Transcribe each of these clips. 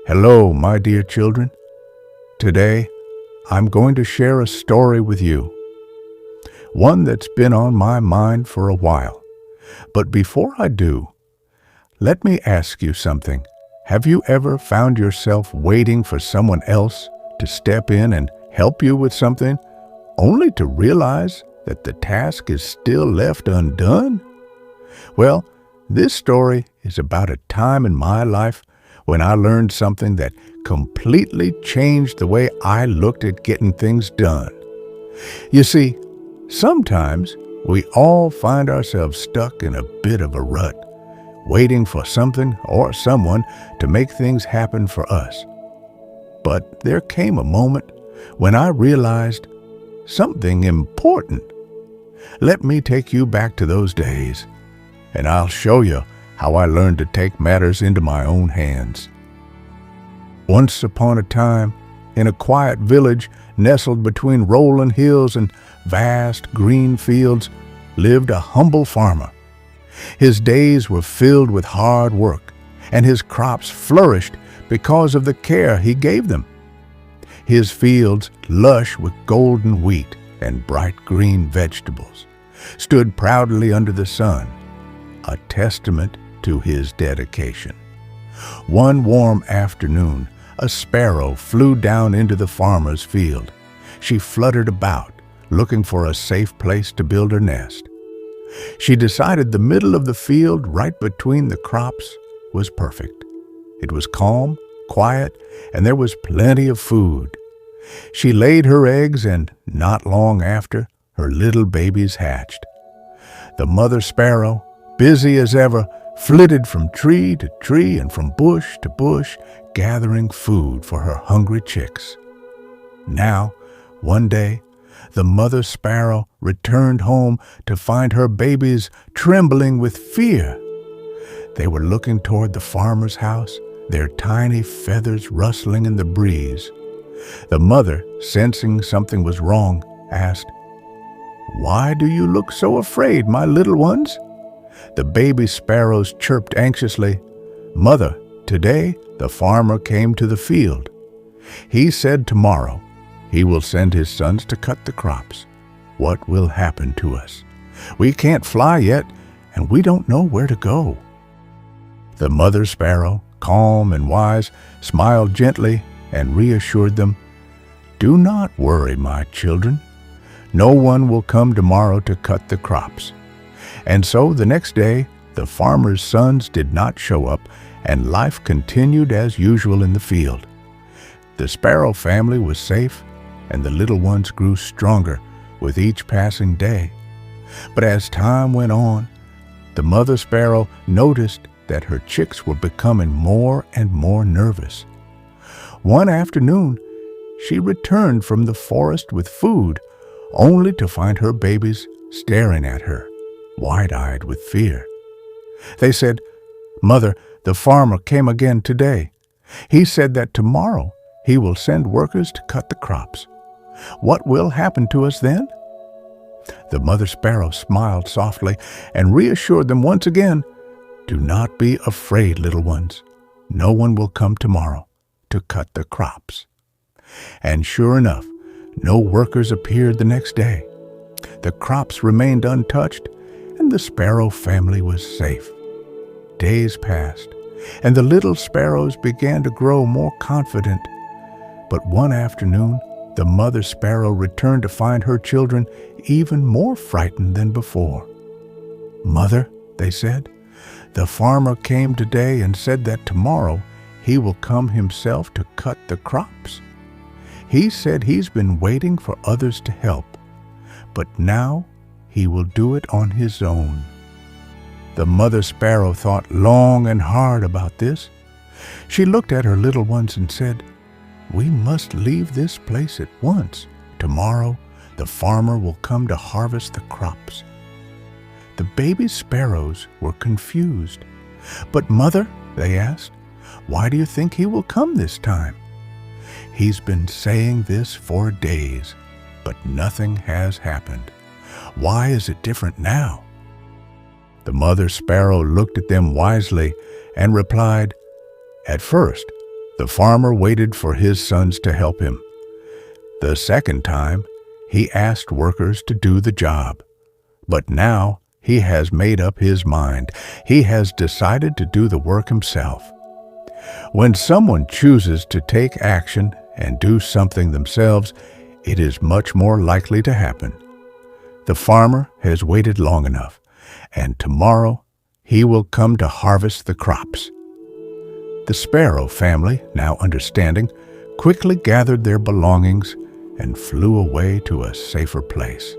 Hello, my dear children. Today, I'm going to share a story with you, one that's been on my mind for a while. But before I do, let me ask you something. Have you ever found yourself waiting for someone else to step in and help you with something, only to realize that the task is still left undone? Well, this story is about a time in my life when I learned something that completely changed the way I looked at getting things done. You see, sometimes we all find ourselves stuck in a bit of a rut, waiting for something or someone to make things happen for us. But there came a moment when I realized something important. Let me take you back to those days, and I'll show you how I learned to take matters into my own hands. Once upon a time, in a quiet village nestled between rolling hills and vast green fields, lived a humble farmer. His days were filled with hard work, and his crops flourished because of the care he gave them. His fields, lush with golden wheat and bright green vegetables, stood proudly under the sun, a testament to his dedication. One warm afternoon, a sparrow flew down into the farmer's field. She fluttered about, looking for a safe place to build her nest. She decided the middle of the field, right between the crops, was perfect. It was calm, quiet, and there was plenty of food. She laid her eggs, and not long after, her little babies hatched. The mother sparrow, busy as ever, flitted from tree to tree and from bush to bush, gathering food for her hungry chicks. Now, one day, the mother sparrow returned home to find her babies trembling with fear. They were looking toward the farmer's house, their tiny feathers rustling in the breeze. The mother, sensing something was wrong, asked, "Why do you look so afraid, my little ones?" The baby sparrows chirped anxiously, "Mother, today the farmer came to the field. He said tomorrow he will send his sons to cut the crops. What will happen to us? We can't fly yet, and we don't know where to go." The mother sparrow, calm and wise, smiled gently and reassured them, "Do not worry, my children. No one will come tomorrow to cut the crops." And so the next day, the farmer's sons did not show up, and life continued as usual in the field. The sparrow family was safe, and the little ones grew stronger with each passing day. But as time went on, the mother sparrow noticed that her chicks were becoming more and more nervous. One afternoon, she returned from the forest with food, only to find her babies staring at her, wide-eyed with fear. They said, "Mother, the farmer came again today. He said that tomorrow he will send workers to cut the crops. What will happen to us then?" The mother sparrow smiled softly and reassured them once again, "Do not be afraid, little ones. No one will come tomorrow to cut the crops." And sure enough, no workers appeared the next day. The crops remained untouched, and the sparrow family was safe. Days passed, and the little sparrows began to grow more confident. But one afternoon, the mother sparrow returned to find her children even more frightened than before. "Mother," they said, "the farmer came today and said that tomorrow he will come himself to cut the crops. He said he's been waiting for others to help, but now he will do it on his own." The mother sparrow thought long and hard about this. She looked at her little ones and said, "We must leave this place at once. Tomorrow the farmer will come to harvest the crops." The baby sparrows were confused. "But mother," they asked, "why do you think he will come this time?" "He's been saying this for days, but nothing has happened. Why is it different now?" The mother sparrow looked at them wisely and replied, "At first, The farmer waited for his sons to help him. The second time, he asked workers to do the job. But now he has made up his mind. He has decided to do the work himself. When someone chooses to take action and do something themselves, it is much more likely to happen. The farmer has waited long enough, and tomorrow he will come to harvest the crops. The Sparrow family, now understanding, quickly gathered their belongings and flew away to a safer place.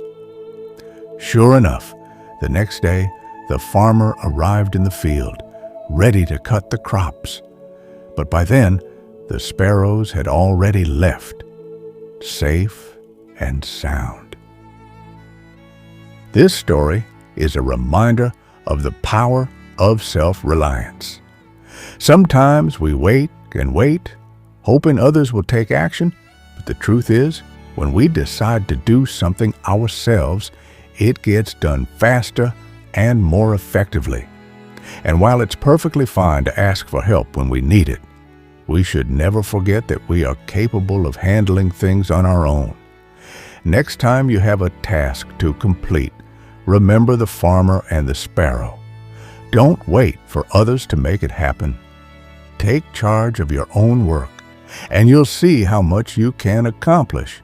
Sure enough, the next day, the farmer arrived in the field, ready to cut the crops. But by then, the sparrows had already left, safe and sound. This story is a reminder of the power of self-reliance. Sometimes we wait and wait, hoping others will take action, but the truth is, when we decide to do something ourselves, it gets done faster and more effectively. And while it's perfectly fine to ask for help when we need it, we should never forget that we are capable of handling things on our own. Next time you have a task to complete, remember the farmer and the sparrow. Don't wait for others to make it happen. Take charge of your own work, and you'll see how much you can accomplish